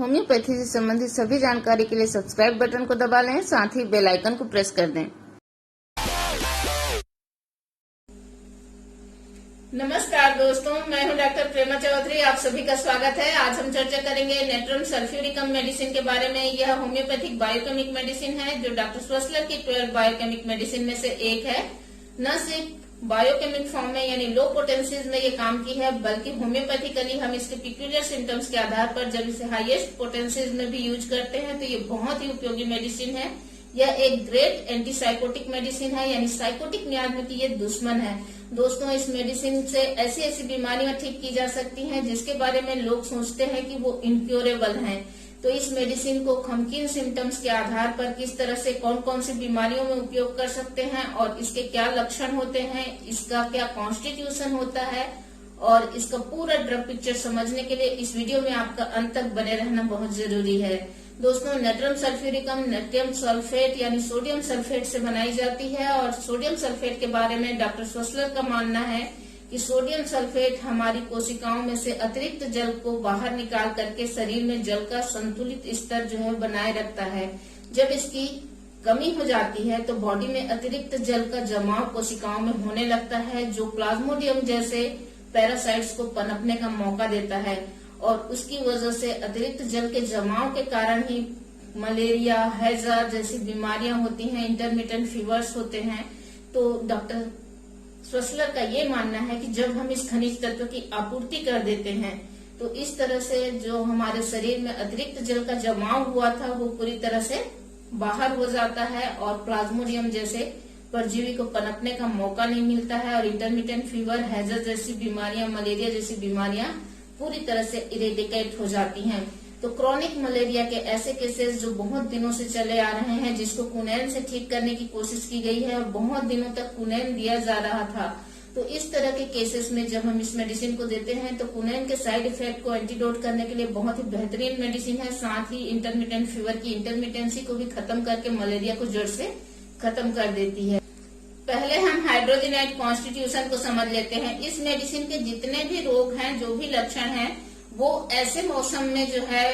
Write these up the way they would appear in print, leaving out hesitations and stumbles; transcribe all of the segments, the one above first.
Homeopathy से संबंधित सभी जानकारी के लिए सब्सक्राइब बटन को दबा लें, साथ ही बेल आइकन को प्रेस कर दें। नमस्कार दोस्तों, मैं हूं डॉक्टर प्रेमा चौधरी। आप सभी का स्वागत है। आज हम चर्चा करेंगे नेट्रम सल्फ्यूरिकम मेडिसिन के बारे में। यह होम्योपैथिक बायोकेमिक मेडिसिन है जो डॉक्टर स्वसलर की 12 बायोकेमिक मेडिसिन में से एक है। न सिर्फ बायोकेमिक फॉर्म में यानी लो पोटेंसीज में ये काम की है, बल्कि होम्योपैथिकली हम इसके पिक्यूलियर सिम्टम्स के आधार पर जब इसे हाईएस्ट पोटेंसीज में भी यूज करते हैं तो ये बहुत ही उपयोगी मेडिसिन है। यह एक ग्रेट एंटीसाइकोटिक मेडिसिन है, यानी साइकोटिक मियाद में की ये दुश्मन है। दोस्तों, इस मेडिसिन से ऐसी ऐसी बीमारियां ठीक की जा सकती हैं जिसके बारे में लोग सोचते हैं कि वो इनक्योरेबल हैं। तो इस मेडिसिन को हम किन सिम्टम्स के आधार पर किस तरह से कौन कौन सी बीमारियों में उपयोग कर सकते हैं और इसके क्या लक्षण होते हैं, इसका क्या कॉन्स्टिट्यूशन होता है और इसका पूरा ड्रग पिक्चर समझने के लिए इस वीडियो में आपका अंत तक बने रहना बहुत जरूरी है। दोस्तों, नेट्रम सल्फ्यूरिकम नेट्रियम सल्फेट यानी सोडियम सल्फेट से बनाई जाती है और सोडियम सल्फेट के बारे में डॉक्टर स्वसलर का मानना है कि सोडियम सल्फेट हमारी कोशिकाओं में से अतिरिक्त जल को बाहर निकाल करके शरीर में जल का संतुलित स्तर जो है बनाए रखता है। जब इसकी कमी हो जाती है तो बॉडी में अतिरिक्त जल का जमाव कोशिकाओं में होने लगता है, जो प्लाज्मोडियम जैसे पैरासाइट्स को पनपने का मौका देता है और उसकी वजह से अतिरिक्त जल के जमाव के कारण ही मलेरिया, हैजा जैसी बीमारियां होती हैं, इंटरमिटेंट फीवर्स होते हैं। तो डॉक्टर स्वसलर का ये मानना है कि जब हम इस खनिज तत्व की आपूर्ति कर देते हैं तो इस तरह से जो हमारे शरीर में अतिरिक्त जल का जमाव हुआ था वो पूरी तरह से बाहर हो जाता है और प्लाज्मोडियम जैसे परजीवी को पनपने का मौका नहीं मिलता है और इंटरमिटेंट फीवर, हैजा जैसी बीमारियां, मलेरिया जैसी बीमारियां पूरी तरह से इरेडिकेट हो जाती हैं। तो क्रॉनिक मलेरिया के ऐसे केसेस जो बहुत दिनों से चले आ रहे हैं, जिसको कुनैन से ठीक करने की कोशिश की गई है और बहुत दिनों तक कुनैन दिया जा रहा था, तो इस तरह के केसेस में जब हम इस मेडिसिन को देते हैं तो कुनैन के साइड इफेक्ट को एंटीडोट करने के लिए बहुत ही बेहतरीन मेडिसिन है। साथ ही इंटरमिटेंट फीवर की इंटरमिटेंसी को भी खत्म करके मलेरिया को जड़ से खत्म कर देती है। पहले हम हाइड्रोजनाइड कॉन्स्टिट्यूशन को समझ लेते हैं। इस मेडिसिन के जितने भी रोग हैं, जो भी लक्षण हैं, वो ऐसे मौसम में जो है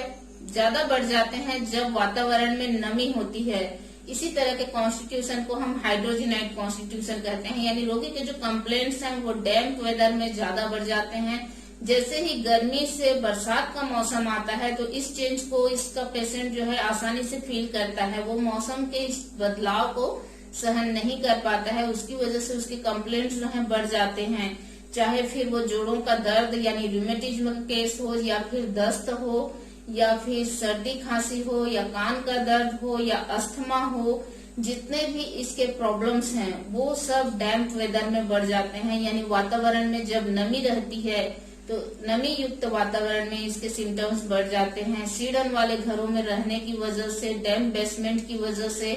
ज्यादा बढ़ जाते हैं जब वातावरण में नमी होती है। इसी तरह के कॉन्स्टिट्यूशन को हम हाइड्रोजनाइड कॉन्स्टिट्यूशन कहते हैं, यानी रोगी के जो कंप्लेंट्स हैं वो डैम्प वेदर में ज्यादा बढ़ जाते हैं। जैसे ही गर्मी से बरसात का मौसम आता है तो इस चेंज को इसका पेशेंट जो है आसानी से फील करता है। वो मौसम के इस बदलाव को सहन नहीं कर पाता है, उसकी वजह से उसके कंप्लेंट्स जो है बढ़ जाते हैं। चाहे फिर वो जोड़ों का दर्द यानी रूमेटिज्म का केस हो, या फिर दस्त हो, या फिर सर्दी खांसी हो, या कान का दर्द हो, या अस्थमा हो, जितने भी इसके प्रॉब्लम्स हैं वो सब डैम्प वेदर में बढ़ जाते हैं। यानी वातावरण में जब नमी रहती है तो नमी युक्त वातावरण में इसके सिम्टम्स बढ़ जाते हैं। शीड़न वाले घरों में रहने की वजह से, डैम्प बेसमेंट की वजह से,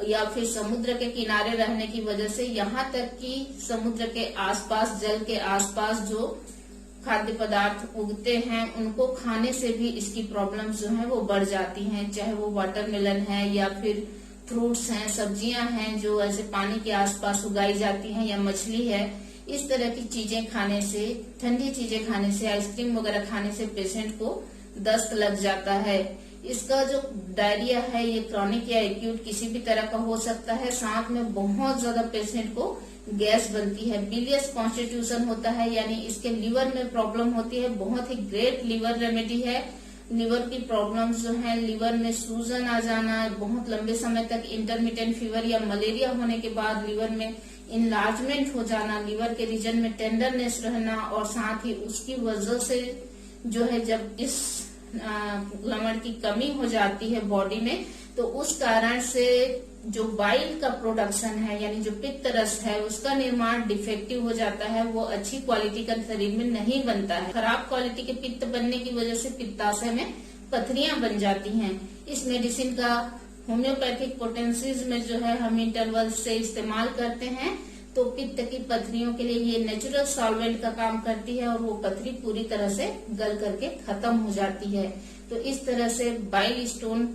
या फिर समुद्र के किनारे रहने की वजह से, यहाँ तक कि समुद्र के आसपास, जल के आसपास जो खाद्य पदार्थ उगते हैं उनको खाने से भी इसकी प्रॉब्लम्स जो है वो बढ़ जाती हैं। चाहे वो वाटरमेलन है या फिर फ्रूट्स हैं, सब्जियां हैं जो ऐसे पानी के आसपास उगाई जाती हैं, या मछली है, इस तरह की चीजें खाने से, ठंडी चीजें खाने से, आइसक्रीम वगैरह खाने से पेशेंट को दस्त लग जाता है। इसका जो डायरिया है ये क्रॉनिक या एक्यूट किसी भी तरह का हो सकता है। साथ में बहुत ज्यादा पेशेंट को गैस बनती है, बिलियस कॉन्स्टिट्यूशन होता है, यानी इसके लीवर में प्रॉब्लम होती है। बहुत ही ग्रेट लीवर रेमेडी है। लीवर की प्रॉब्लम्स जो है, लीवर में सूजन आ जाना, बहुत लंबे समय तक इंटरमिटेंट फीवर या मलेरिया होने के बाद लीवर में इनलार्जमेंट हो जाना, लीवर के रीजन में टेंडरनेस रहना, और साथ ही उसकी वजह से जो है जब इस लवण की कमी हो जाती है बॉडी में तो उस कारण से जो बाइल का प्रोडक्शन है यानी जो पित्त रस है उसका निर्माण डिफेक्टिव हो जाता है। वो अच्छी क्वालिटी का शरीर में नहीं बनता है। खराब क्वालिटी के पित्त बनने की वजह से पित्ताशय में पथरियां बन जाती हैं। इस मेडिसिन का होम्योपैथिक पोटेंसीज में जो है हम इंटरवल से इस्तेमाल करते हैं तो पित्त की पथरियों के लिए ये नेचुरल सॉल्वेंट का काम करती है और वो पथरी पूरी तरह से गल करके खत्म हो जाती है। तो इस तरह से बाइल स्टोन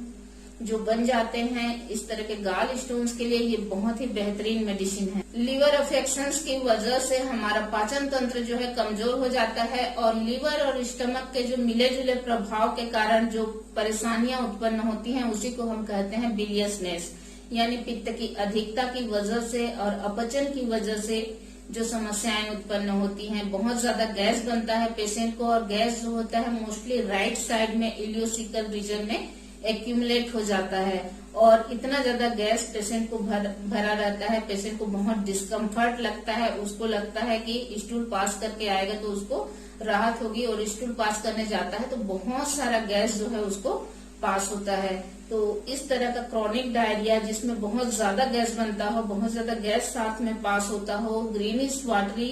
जो बन जाते हैं, इस तरह के गाल स्टोन्स के लिए ये बहुत ही बेहतरीन मेडिसिन है। लीवर अफेक्शंस की वजह से हमारा पाचन तंत्र जो है कमजोर हो जाता है और लीवर और स्टमक के जो मिले जुले प्रभाव के कारण जो परेशानियां उत्पन्न होती हैं उसी को हम कहते हैं बिलियसनेस, यानी पित्त की अधिकता की वजह से और अपचन की वजह से जो समस्याएं उत्पन्न होती हैं। बहुत ज्यादा गैस बनता है पेशेंट को और गैस जो होता है मोस्टली राइट साइड में इलियोसिकल रीजन में एक्यूमुलेट हो जाता है और इतना ज्यादा गैस पेशेंट को भरा रहता है, पेशेंट को बहुत डिस्कम्फर्ट लगता है, उसको लगता है कि स्टूल पास करके आएगा तो उसको राहत होगी और स्टूल पास करने जाता है तो बहुत सारा गैस जो है उसको पास होता है। तो इस तरह का क्रॉनिक डायरिया जिसमें बहुत ज्यादा गैस बनता हो, बहुत ज्यादा गैस साथ में पास होता हो, ग्रीनिश वाटरी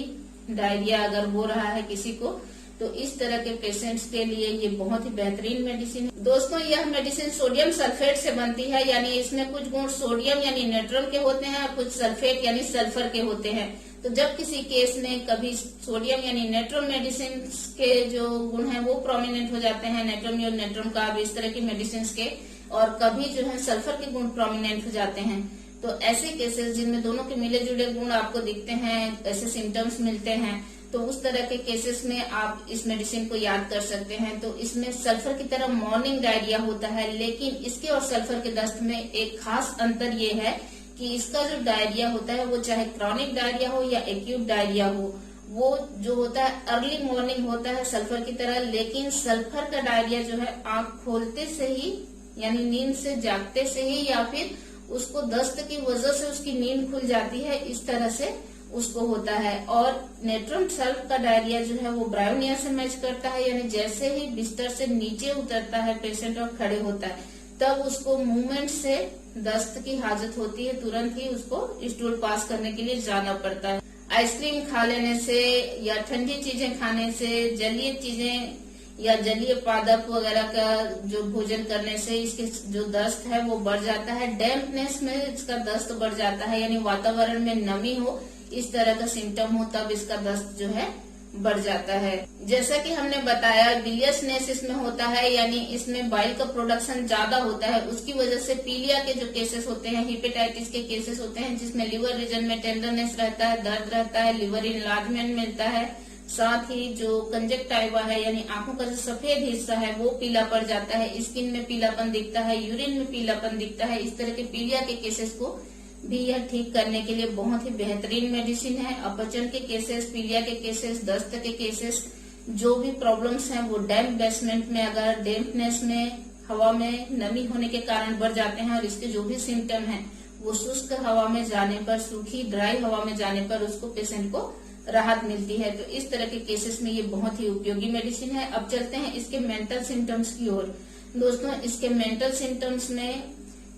डायरिया अगर हो रहा है किसी को, तो इस तरह के पेशेंट्स के लिए ये बहुत ही बेहतरीन मेडिसिन है। दोस्तों, यह मेडिसिन सोडियम सल्फेट से बनती है, यानी इसमें कुछ गुण सोडियम यानी नेट्रम के होते हैं और कुछ सल्फेट यानी सल्फर के होते हैं। तो जब किसी केस में कभी सोडियम यानी नेट्रम मेडिसिन के जो गुण हैं वो प्रोमिनेंट हो जाते हैं, नेट्रम और नेट्रम का इस तरह की मेडिसिन के, और कभी जो है सल्फर के गुण प्रोमिनेंट हो जाते हैं, तो ऐसे केसेस जिनमें दोनों के मिले जुले गुण आपको दिखते हैं, ऐसे सिम्टम्स मिलते हैं, तो उस तरह के केसेस में आप इस मेडिसिन को याद कर सकते हैं। तो इसमें सल्फर की तरह मॉर्निंग डायरिया होता है, लेकिन इसके और सल्फर के दस्त में एक खास अंतर ये है कि इसका जो डायरिया होता है वो चाहे क्रॉनिक डायरिया हो या एक्यूट डायरिया हो, वो जो होता है अर्ली मॉर्निंग होता है सल्फर की तरह, लेकिन सल्फर का डायरिया जो है आंख खोलते से ही यानी नींद से जागते से ही या फिर उसको दस्त की वजह से उसकी नींद खुल जाती है, इस तरह से उसको होता है। और नेट्रम सल्फ का डायरिया जो है वो ब्रायोनिया से मैच करता है, यानी जैसे ही बिस्तर से नीचे उतरता है पेशेंट और खड़े होता है तब उसको मूवमेंट से दस्त की हाजत होती है, तुरंत ही उसको स्टूल पास करने के लिए जाना पड़ता है। आइसक्रीम खा लेने से या ठंडी चीजें खाने से, जलीय चीजें या जलीय पादप वगैरह का जो भोजन करने से इसके जो दस्त है वो बढ़ जाता है। डैम्पनेस में इसका दस्त बढ़ जाता है, यानी वातावरण में नमी हो, इस तरह का सिम्टम हो, तब इसका दस्त जो है बढ़ जाता है। जैसा कि हमने बताया बिलियसनेस इसमें होता है, यानी इसमें बाइल का प्रोडक्शन ज्यादा होता है, उसकी वजह से पीलिया के जो केसेस होते हैं, हेपेटाइटिस के केसेस होते हैं जिसमें लिवर रीजन में टेंडरनेस रहता है, दर्द रहता है, लिवर इनलार्जमेंट मिलता है, साथ ही जो कंजक्टाइवा है यानी आंखों का जो सफेद हिस्सा है वो पीला पड़ जाता है, स्किन में पीलापन दिखता है, यूरिन में पीलापन दिखता है। इस तरह के पीलिया के केसेस को भी यह ठीक करने के लिए बहुत ही बेहतरीन मेडिसिन है। अपचन के केसेस, पीलिया के केसेस, दस्त के केसेस, जो भी प्रॉब्लम्स हैं वो डैम्प बेसमेंट में अगर डैम्पनेस में हवा में नमी होने के कारण बढ़ जाते हैं और इसके जो भी सिम्टम हैं वो शुष्क हवा में जाने पर, सूखी ड्राई हवा में जाने पर उसको पेशेंट को राहत मिलती है। तो इस तरह के केसेस में ये बहुत ही उपयोगी मेडिसिन है। अब चलते हैं इसके मेंटल सिम्टम्स की ओर। दोस्तों, इसके मेंटल सिम्टम्स में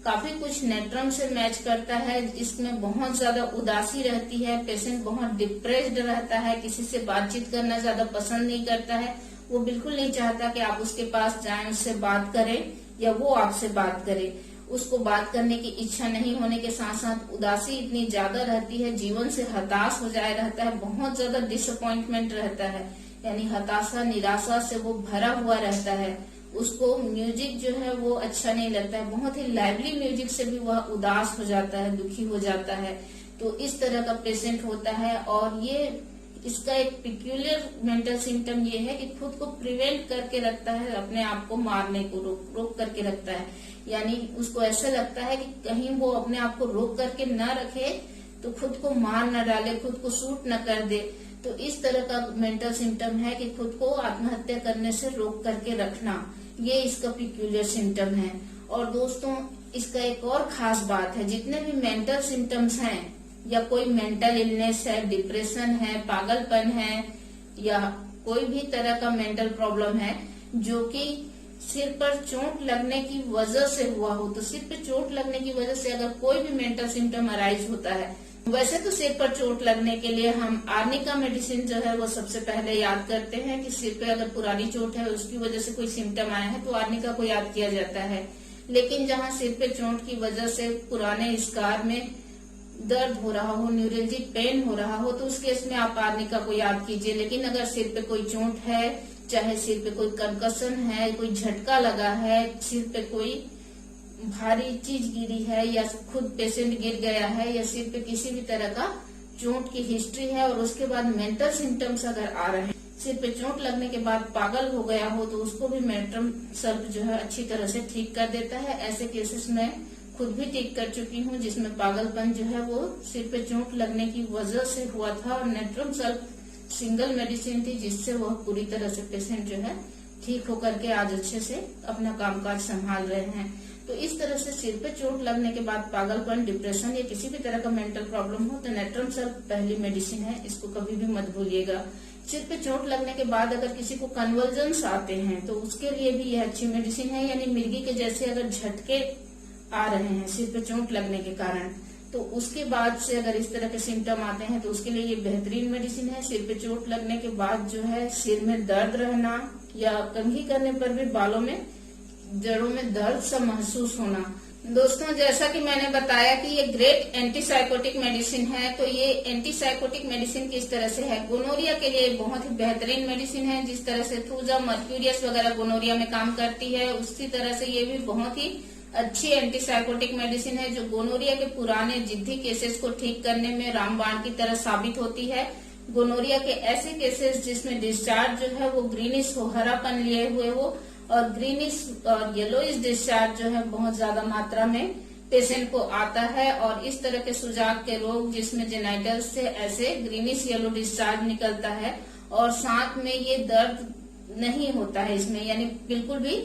काफी कुछ नेट्रम से मैच करता है। इसमें बहुत ज्यादा उदासी रहती है, पेशेंट बहुत डिप्रेस्ड रहता है, किसी से बातचीत करना ज्यादा पसंद नहीं करता है, वो बिल्कुल नहीं चाहता कि आप उसके पास जाएं, उससे बात करें या वो आपसे बात करे। उसको बात करने की इच्छा नहीं होने के साथ साथ उदासी इतनी ज्यादा रहती है, जीवन से हताश हो जाए रहता है, बहुत ज्यादा डिसअपॉइंटमेंट रहता है, यानी हताशा निराशा से वो भरा हुआ रहता है। उसको म्यूजिक जो है वो अच्छा नहीं लगता है, बहुत ही लाइवली म्यूजिक से भी वह उदास हो जाता है, दुखी हो जाता है। तो इस तरह का पेशेंट होता है और ये इसका एक पिक्यूलियर मेंटल सिम्टम ये है कि खुद को प्रिवेंट करके रखता है, अपने आप को मारने को रोक करके रखता है, यानी उसको ऐसा लगता है कि कहीं वो अपने आप को रोक करके न रखे तो खुद को मार न डाले, खुद को शूट न कर दे। तो इस तरह का मेंटल सिम्टम है कि खुद को आत्महत्या करने से रोक करके रखना, ये इसका पिक्यूलियर सिम्टम है। और दोस्तों, इसका एक और खास बात है, जितने भी मेंटल सिम्टम्स हैं या कोई मेंटल इलनेस है, डिप्रेशन है, पागलपन है या कोई भी तरह का मेंटल प्रॉब्लम है जो कि सिर पर चोट लगने की वजह से हुआ हो, तो सिर पे चोट लगने की वजह से अगर कोई भी मेंटल सिम्टम अराइज होता है, वैसे तो सिर पर चोट लगने के लिए हम आर्निका मेडिसिन जो है वो सबसे पहले याद करते हैं कि सिर पे अगर पुरानी चोट है उसकी वजह से कोई सिम्टम आया है तो आर्निका को याद किया जाता है। लेकिन जहाँ सिर पे चोट की वजह से पुराने स्कार में दर्द हो रहा हो, न्यूरोलजिक पेन हो रहा हो, तो उस केस में आप आर्निका को याद कीजिए। लेकिन अगर सिर पे कोई चोट है, चाहे सिर पे कोई कंकशन है, कोई झटका लगा है, सिर पे कोई भारी चीज गिरी है या खुद पेशेंट गिर गया है या सिर पे किसी भी तरह का चोट की हिस्ट्री है और उसके बाद मेंटल सिम्टम्स अगर आ रहे हैं, सिर पे चोट लगने के बाद पागल हो गया हो, तो उसको भी नेट्रम सल्फ जो है अच्छी तरह से ठीक कर देता है। ऐसे केसेस में खुद भी ठीक कर चुकी हूँ जिसमें पागलपन जो है वो सिर पे चोट लगने की वजह से हुआ था और नेट्रम सल्फ सिंगल मेडिसिन थी जिससे वह पूरी तरह से पेशेंट जो है ठीक होकर के आज अच्छे से अपना कामकाज संभाल रहे हैं। तो इस तरह से सिर पे चोट लगने के बाद पागलपन, डिप्रेशन या किसी भी तरह का मेंटल प्रॉब्लम हो तो नेट्रम सल्फ पहली मेडिसिन है, इसको कभी भी मत भूलिएगा। सिर पे चोट लगने के बाद अगर किसी को कन्वर्जन्स आते हैं तो उसके लिए भी यह अच्छी मेडिसिन है, यानी मिर्गी के जैसे अगर झटके आ रहे हैं सिर पे चोट लगने के कारण, तो उसके बाद से अगर इस तरह के सिम्टम आते हैं तो उसके लिए ये बेहतरीन मेडिसिन है। सिर पे चोट लगने के बाद जो है सिर में दर्द रहना या कंघी करने पर भी बालों में, जड़ों में दर्द सा महसूस होना। दोस्तों, जैसा कि मैंने बताया कि ये ग्रेट एंटीसाइकोटिक मेडिसिन है, तो ये एंटीसाइकोटिक मेडिसिन किस तरह से है, गोनोरिया के लिए बहुत ही बेहतरीन मेडिसिन है। जिस तरह से थूजा, मर्क्यूरियस वगैरह गोनोरिया में काम करती है, उसी तरह से ये भी बहुत ही अच्छी एंटीसाइकोटिक मेडिसिन है जो गोनोरिया के पुराने जिद्दी केसेस को ठीक करने में रामबाण की तरह साबित होती है। गोनोरिया के ऐसे केसेस जिसमें डिस्चार्ज जो है वो ग्रीनिश हो, हरापन लिए हुए हो और ग्रीनिश और येलोइश डिस्चार्ज जो है बहुत ज्यादा मात्रा में पेशेंट को आता है, और इस तरह के सुजाक के रोग जिसमें जेनाइटल्स से ऐसे ग्रीनिश येलो डिस्चार्ज निकलता है और साथ में ये दर्द नहीं होता है इसमें, यानी बिल्कुल भी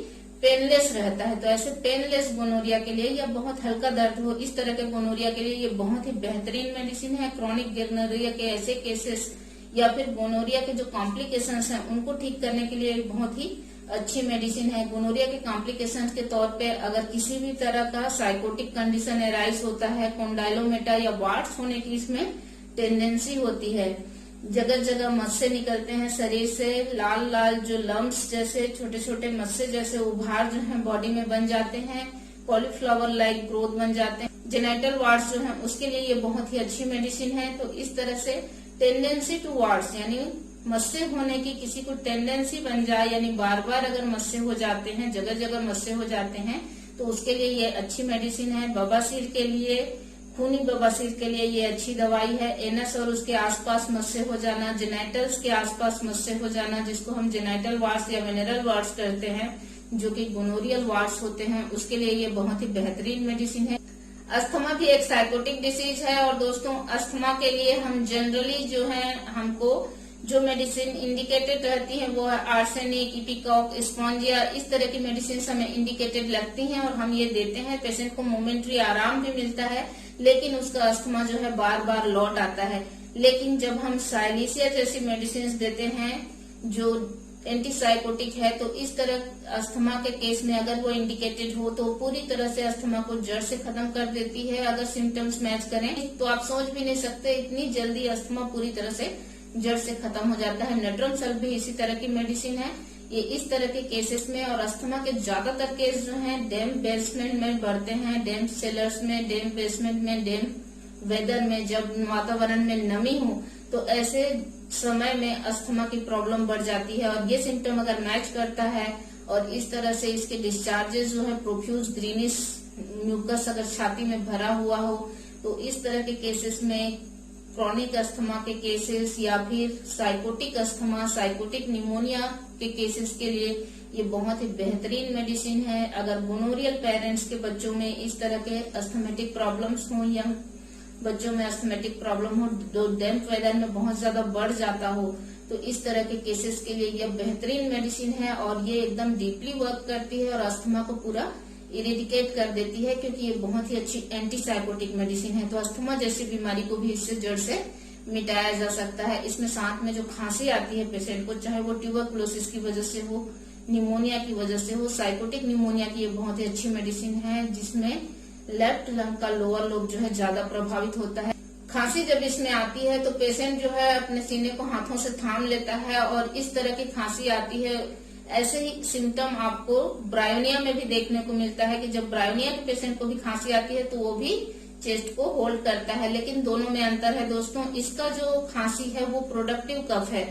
पेनलेस रहता है। तो ऐसे पेनलेस गोनोरिया के लिए या बहुत हल्का दर्द हो, इस तरह के गोनोरिया के लिए ये बहुत ही बेहतरीन मेडिसिन है। क्रॉनिक गोनोरिया के ऐसे केसेस या फिर गोनोरिया के जो कॉम्प्लिकेशंस हैं उनको ठीक करने के लिए बहुत ही अच्छी मेडिसिन है। गोनोरिया के कॉम्प्लिकेशंस के तौर पे अगर किसी भी तरह का साइकोटिक कंडीशन एराइज होता है, कोंडाइलोमेटा या वार्ट्स होने की इसमें टेंडेंसी होती है, जगह जगह मस्से निकलते हैं शरीर से, लाल लाल जो लम्प्स जैसे छोटे छोटे मस्से जैसे उभार जो है बॉडी में बन जाते हैं, कॉलीफ्लावर लाइक ग्रोथ बन जाते हैं, जेनाइटल वार्ड्स जो है उसके लिए ये बहुत ही अच्छी मेडिसिन है। तो इस तरह से टेंडेंसी टू वार्ड्स यानी मस्से होने की किसी को टेंडेंसी बन जाए, यानी बार बार अगर मस्से हो जाते हैं, जगह जगह मस्से हो जाते हैं, तो उसके लिए ये अच्छी मेडिसिन है। बवासीर के लिए, खूनी बवासीर के लिए ये अच्छी दवाई है। एनस और उसके आसपास मस्से हो जाना, जेनाइटल्स के आसपास मस्से हो जाना, जिसको हम जेनाइटल वार्ड्स या वेनेरल वार्ड्स करते हैं, जो कि गोनोरियल वार्ड्स होते हैं, उसके लिए ये बहुत ही बेहतरीन मेडिसिन है। अस्थमा भी एक साइकोटिक डिसीज है और दोस्तों अस्थमा के लिए हम जनरली जो है हमको जो मेडिसिन इंडिकेटेड रहती है वो है आर्सेनिक, इपिकॉक, स्पॉन्जिया, इस तरह की मेडिसिन हमें इंडिकेटेड लगती हैं और हम ये देते हैं। पेशेंट को मोमेंट्री आराम भी मिलता है लेकिन उसका अस्थमा जो है बार बार लौट आता है। लेकिन जब हम साइलिसिया जैसी मेडिसिन देते हैं जो एंटीसाइकोटिक है, तो इस तरह अस्थमा के केस में अगर वो इंडिकेटेड हो तो पूरी तरह से अस्थमा को जड़ से खत्म कर देती है। अगर सिम्टम्स मैच करें तो आप सोच भी नहीं सकते इतनी जल्दी अस्थमा पूरी तरह से जड़ से खत्म हो जाता है। नेट्रम सल्फ भी इसी तरह की मेडिसिन है। ये इस तरह के केसेस में, और अस्थमा के ज्यादातर केस जो हैं डैम्प बेसमेंट में बढ़ते हैं, डैम्प सेलर्स में, डैम्प बेसमेंट में, डैम्प वेदर में, जब वातावरण में नमी हो तो ऐसे समय में अस्थमा की प्रॉब्लम बढ़ जाती है। और ये सिम्टम अगर मैच करता है और इस तरह से इसके डिस्चार्जेस जो है प्रोफ्यूज ग्रीनिश म्यूकस अगर छाती में भरा हुआ हो, तो इस तरह के केसेस में क्रॉनिक अस्थमा के केसेस या फिर साइकोटिक अस्थमा, साइकोटिक निमोनिया के केसेस के लिए ये बहुत ही बेहतरीन मेडिसिन है। अगर गोनोरियल पेरेंट्स के बच्चों में इस तरह के अस्थमेटिक प्रॉब्लम्स हो या बच्चों में अस्थमेटिक प्रॉब्लम हो, जो डैम्प वेदर में बहुत ज्यादा बढ़ जाता हो, तो इस तरह के केसेस के लिए यह बेहतरीन मेडिसिन है और ये एकदम डीपली वर्क करती है और अस्थमा को पूरा इरेडिकेट कर देती है, क्योंकि ये बहुत ही अच्छी एंटीसाइकोटिक मेडिसिन है। तो अस्थमा जैसी बीमारी को भी इससे जड़ से मिटाया जा सकता है। इसमें साथ में जो खांसी आती है पेशेंट को, चाहे वो ट्यूबरकुलोसिस की वजह से हो, निमोनिया की वजह से हो, साइकोटिक निमोनिया की ये बहुत ही अच्छी मेडिसिन है, जिसमें लेफ्ट लंग का लोअर लोब जो है ज्यादा प्रभावित होता है। खांसी जब इसमें आती है तो पेशेंट जो है अपने सीने को हाथों से थाम लेता है और इस तरह की खांसी आती है। ऐसे ही सिम्टम आपको ब्रायोनिया में भी देखने को मिलता है कि जब ब्रायोनिया के पेशेंट को भी खांसी आती है तो वो भी चेस्ट को होल्ड करता है, लेकिन दोनों में अंतर है दोस्तों। इसका जो खांसी है वो प्रोडक्टिव कफ है,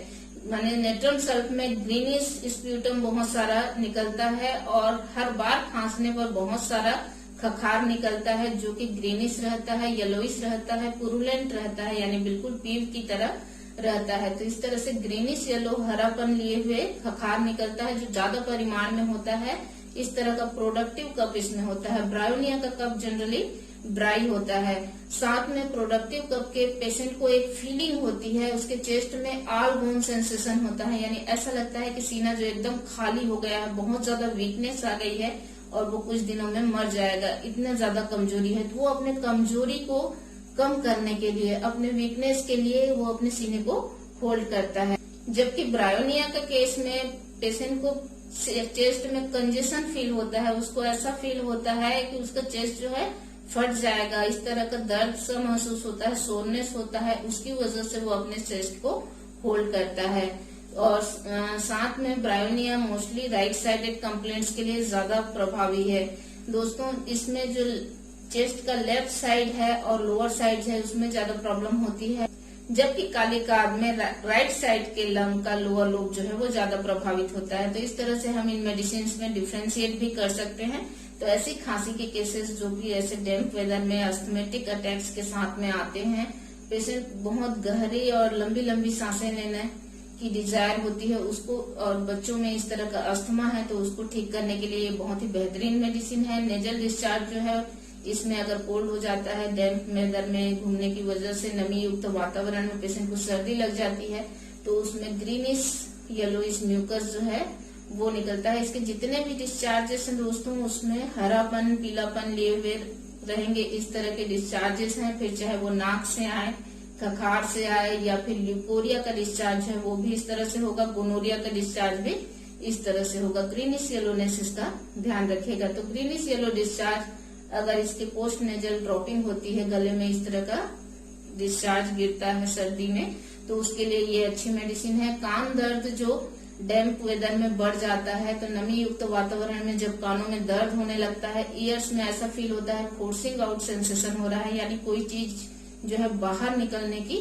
माने नेट्रम सल्फ में ग्रीनिश स्प्यूटम बहुत सारा निकलता है और हर बार खांसने पर बहुत सारा खखार निकलता है जो कि ग्रीनिश रहता है, येलोइश रहता है, पुरुलेंट रहता है, यानी बिल्कुल पीव की तरह रहता है। तो इस तरह से ग्रीनिश येलो हरापन लिए हुए खखार निकलता है जो ज्यादा परिमाण में होता है। इस तरह का प्रोडक्टिव कप इसमें होता है। ब्रायोनिया का कप जनरली ड्राई होता है। साथ में प्रोडक्टिव कप के पेशेंट को एक फीलिंग होती है, उसके चेस्ट में ऑल बोन सेंसेशन होता है, यानी ऐसा लगता है कि सीना जो एकदम खाली हो गया है, बहुत ज्यादा वीकनेस आ गई है और वो कुछ दिनों में मर जाएगा, इतना ज्यादा कमजोरी है। तो वो अपने कमजोरी को कम करने के लिए, अपने वीकनेस के लिए वो अपने सीने को होल्ड करता है। जबकि ब्रायोनिया का केस में पेशेंट को चेस्ट में कंजेशन फील होता है, उसको ऐसा फील होता है कि उसका चेस्ट जो है फट जाएगा, इस तरह का दर्द सा महसूस होता है, सोरनेस होता है, उसकी वजह से वो अपने चेस्ट को होल्ड करता है। और साथ में bryonia mostly right sided complaints के लिए ज्यादा प्रभावी है। दोस्तों, इसमें जो चेस्ट का लेफ्ट साइड है और लोअर साइड है उसमें ज्यादा प्रॉब्लम होती है, जबकि कालिकार्ड में राइट साइड के लंग का लोअर लोब जो है वो ज्यादा प्रभावित होता है। तो इस तरह से हम इन मेडिसिन में डिफ्रेंशिएट भी कर सकते हैं। तो ऐसी खांसी के केसेस जो भी ऐसे डैम्प वेदर में अस्थमेटिक अटैक्स के साथ में आते हैं, पेशेंट बहुत गहरी और लंबी लंबी सांसें लेने की डिजायर होती है उसको, और बच्चों में इस तरह का अस्थमा है तो उसको ठीक करने के लिए ये बहुत ही बेहतरीन मेडिसिन है। नेजल डिस्चार्ज जो है इसमें अगर कोल्ड हो जाता है, डैम्प वेदर में घूमने की वजह से नमी युक्त वातावरण में पेशेंट को सर्दी लग जाती है, तो उसमें ग्रीनिश येलोइश म्यूकस जो है वो निकलता है। इसके जितने भी डिस्चार्जेस हैं दोस्तों, उसमें हरापन पीलापन लिए हुए रहेंगे, इस तरह के डिस्चार्जेस हैं। फिर चाहे वो नाक से आए, खखार से आए, या फिर ल्यूकोरिया का डिस्चार्ज है वो भी इस तरह से होगा, गोनोरिया का डिस्चार्ज भी इस तरह से होगा। ग्रीनिश येलोनेस इसका ध्यान रखेगा। तो ग्रीनिश येलो डिस्चार्ज अगर इसके पोस्ट नेजल ड्रॉपिंग होती है, गले में इस तरह का डिस्चार्ज गिरता है सर्दी में, तो उसके लिए ये अच्छी मेडिसिन है। कान दर्द जो डैम्प वेदर में बढ़ जाता है, तो नमी युक्त वातावरण में जब कानों में दर्द होने लगता है, ईयर्स में ऐसा फील होता है फोर्सिंग आउट सेंसेशन हो रहा है, यानी कोई चीज जो है बाहर निकलने की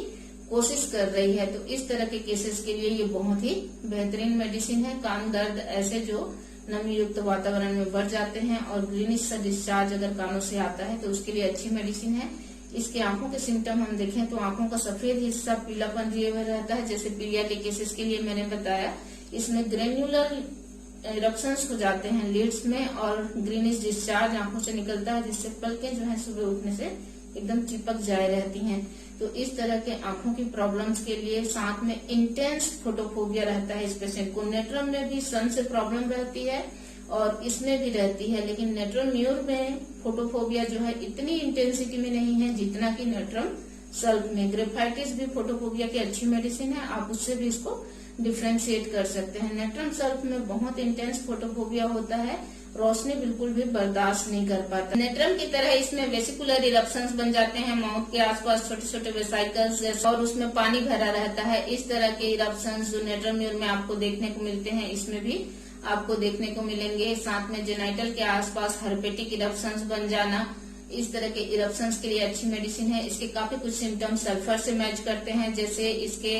कोशिश कर रही है, तो इस तरह के केसेस के लिए ये बहुत ही बेहतरीन मेडिसिन है। कान दर्द ऐसे जो नमी युक्त वातावरण में बढ़ जाते हैं और ग्रीनिश सा डिस्चार्ज अगर कानों से आता है तो उसके लिए अच्छी मेडिसिन है। इसके आंखों के सिम्टम हम देखें तो आंखों का सफेद हिस्सा पीलापन लिए हुए रहता है, जैसे पीलिया के केसेस के लिए मैंने बताया। इसमें ग्रेन्युलर इरप्शंस हो जाते हैं लिड्स में और ग्रीनिश डिस्चार्ज आंखों से निकलता है, जिससे पलकें जो है सुबह उठने से एकदम चिपक जाए रहती हैं। तो इस तरह के आंखों की प्रॉब्लम्स के लिए साथ में इंटेंस फोटोफोबिया रहता है इस पेशेंट को। नेट्रम में भी सन से प्रॉब्लम रहती है और इसमें भी रहती है, लेकिन नेट्रम म्यूर में फोटोफोबिया जो है इतनी इंटेंसिटी में नहीं है जितना कि नेट्रम सल्फ में। ग्रेफाइटिस भी फोटोफोबिया की अच्छी मेडिसिन है, आप उससे भी इसको डिफ्रेंशिएट कर सकते हैं। नेट्रम सल्फ में बहुत इंटेंस फोटोफोबिया होता है, रोशनी बिल्कुल भी बर्दाश्त नहीं कर पाता। नेट्रम की तरह इसमें वेसिकुलर इरप्शंस बन जाते हैं माउथ के आसपास, छोटे छोटे वेसाइकल्स जैसे, और उसमें पानी भरा रहता है। इस तरह के इरप्शंस जो नेट्रम म्यूर में आपको देखने को मिलते हैं, इसमें भी आपको देखने को मिलेंगे। साथ में जेनाइटल के आसपास हर्पेटिक इरप्शंस बन जाना, इस तरह के इरप्शंस के लिए अच्छी मेडिसिन है। इसके काफी कुछ सिम्टम्स सल्फर से मैच करते हैं, जैसे इसके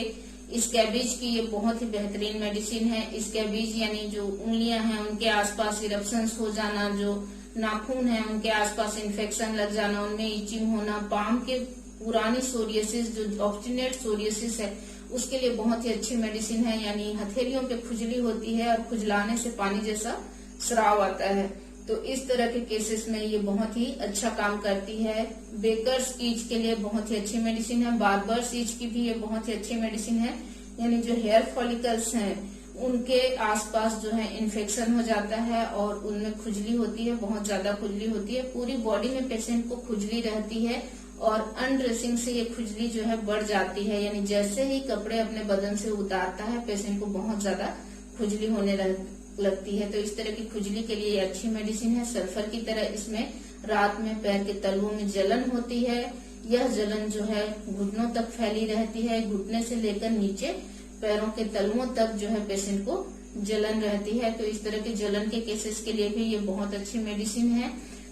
स्कैबिज की ये बहुत ही बेहतरीन मेडिसिन है। स्कैबिज यानी जो उंगलियां हैं उनके आसपास इरप्शंस हो जाना, जो नाखून है उनके आसपास इन्फेक्शन लग जाना, उनमें इचिंग होना, पाम के पुरानी सोरियसिस जो ऑब्स्टिनेट सोरियसिस है उसके लिए बहुत ही अच्छी मेडिसिन है, यानी हथेलियों पे खुजली होती है और खुजलाने से पानी जैसा स्राव आता है, तो इस तरह के केसेस में ये बहुत ही अच्छा काम करती है। बेकर्स ईच के लिए बहुत ही अच्छी मेडिसिन है। बार्बर्स ईच की भी ये बहुत ही अच्छी मेडिसिन है, यानी जो हेयर फॉलिकल्स हैं उनके आसपास जो है इन्फेक्शन हो जाता है और उनमें खुजली होती है, बहुत ज्यादा खुजली होती है, पूरी बॉडी में पेशेंट को खुजली रहती है और अनड्रेसिंग से ये खुजली जो है बढ़ जाती है, यानी जैसे ही कपड़े अपने बदन से उतारता है पेशेंट को बहुत ज्यादा खुजली होने लगती है। तो इस तरह की खुजली के लिए अच्छी मेडिसिन है। सल्फर की तरह इसमें रात में पैर के तलवों में जलन होती है, यह जलन जो है घुटनों तक फैली रहती है, घुटने से लेकर नीचे पैरों के तलवों तक जो है पेशेंट को जलन रहती है। तो इस तरह के जलन के केसेस के लिए भी ये बहुत अच्छी मेडिसिन है।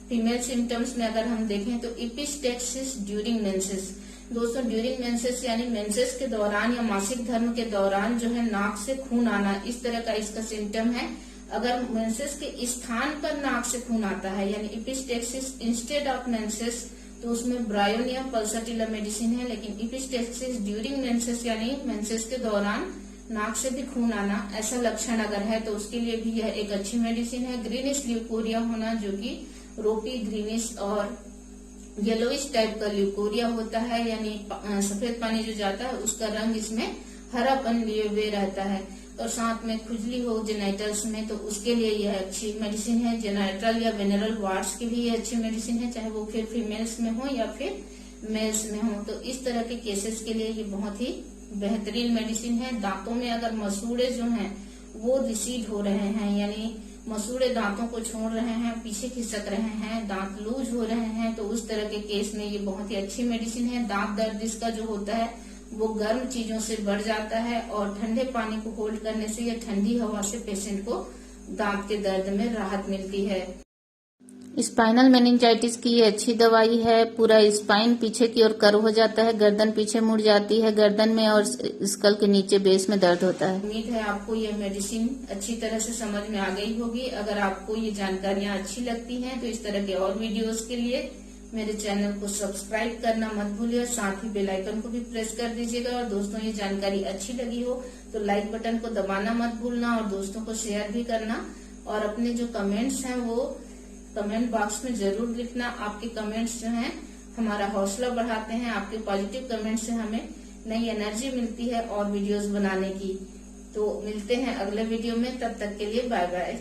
फीमेल सिम्टम्स में अगर हम देखें तो इपिस्टेक्सिस ड्यूरिंग मेंसेस, दोस्तों ड्यूरिंग मेंसेस यानी मेंसेस के दौरान या मासिक धर्म के दौरान जो है नाक से खून आना, इस तरह का इसका सिम्टम है। अगर मेंसेस के स्थान पर नाक से खून आता है यानी इपिस्टेक्सिस इंस्टेड ऑफ मेंसेस, तो उसमें ब्रायोनिया पल्साटिला मेडिसिन है। लेकिन इपिस्टेक्सिस ड्यूरिंग मेंसेस यानी मेंसेस के दौरान नाक से भी खून आना, ऐसा लक्षण अगर है तो उसके लिए भी यह एक अच्छी मेडिसिन है। ग्रीनिश ल्यूकोरिया होना, जो कि रोपी ग्रीनिश और येलोइश टाइप का ल्यूकोरिया होता है, यानी सफेद पानी जो जाता है उसका रंग इसमें हरापन लिए हुए रहता है। और साथ में खुजली हो जेनाइटल्स में, तो उसके लिए यह अच्छी मेडिसिन है। जेनाइटल या वेनरल वार्ड्स के लिए अच्छी मेडिसिन है, चाहे वो फिर फीमेल्स में हो या फिर मेल्स में हो। तो इस तरह के केसेस के लिए ये बहुत ही बेहतरीन मेडिसिन है। दांतों में अगर मसूड़े जो हैं वो रिसीड हो रहे हैं, यानी मसूड़े दांतों को छोड़ रहे हैं, पीछे खिसक रहे हैं, दांत लूज हो रहे हैं, तो उस तरह के केस में ये बहुत ही अच्छी मेडिसिन है। दांत दर्द इसका जो होता है वो गर्म चीजों से बढ़ जाता है और ठंडे पानी को होल्ड करने से या ठंडी हवा से पेशेंट को दांत के दर्द में राहत मिलती है। स्पाइनल मेनिंजाइटिस की ये अच्छी दवाई है। पूरा स्पाइन पीछे की ओर कर्व हो जाता है, गर्दन पीछे मुड़ जाती है, गर्दन में और स्कल के नीचे बेस में दर्द होता है। उम्मीद है आपको ये मेडिसिन अच्छी तरह से समझ में आ गई होगी। अगर आपको ये जानकारियां अच्छी लगती हैं तो इस तरह के और वीडियोस के लिए मेरे चैनल को सब्सक्राइब करना मत भूलिए, साथ ही बेल आइकन को भी प्रेस कर दीजिएगा। और दोस्तों, ये जानकारी अच्छी लगी हो तो लाइक बटन को दबाना मत भूलना और दोस्तों को शेयर भी करना। और अपने जो कमेंट्स हैं वो कमेंट बॉक्स में जरूर लिखना। आपके कमेंट्स जो हैं हमारा हौसला बढ़ाते हैं। आपके पॉजिटिव कमेंट से हमें नई एनर्जी मिलती है और वीडियोस बनाने की। तो मिलते हैं अगले वीडियो में, तब तक के लिए बाय बाय।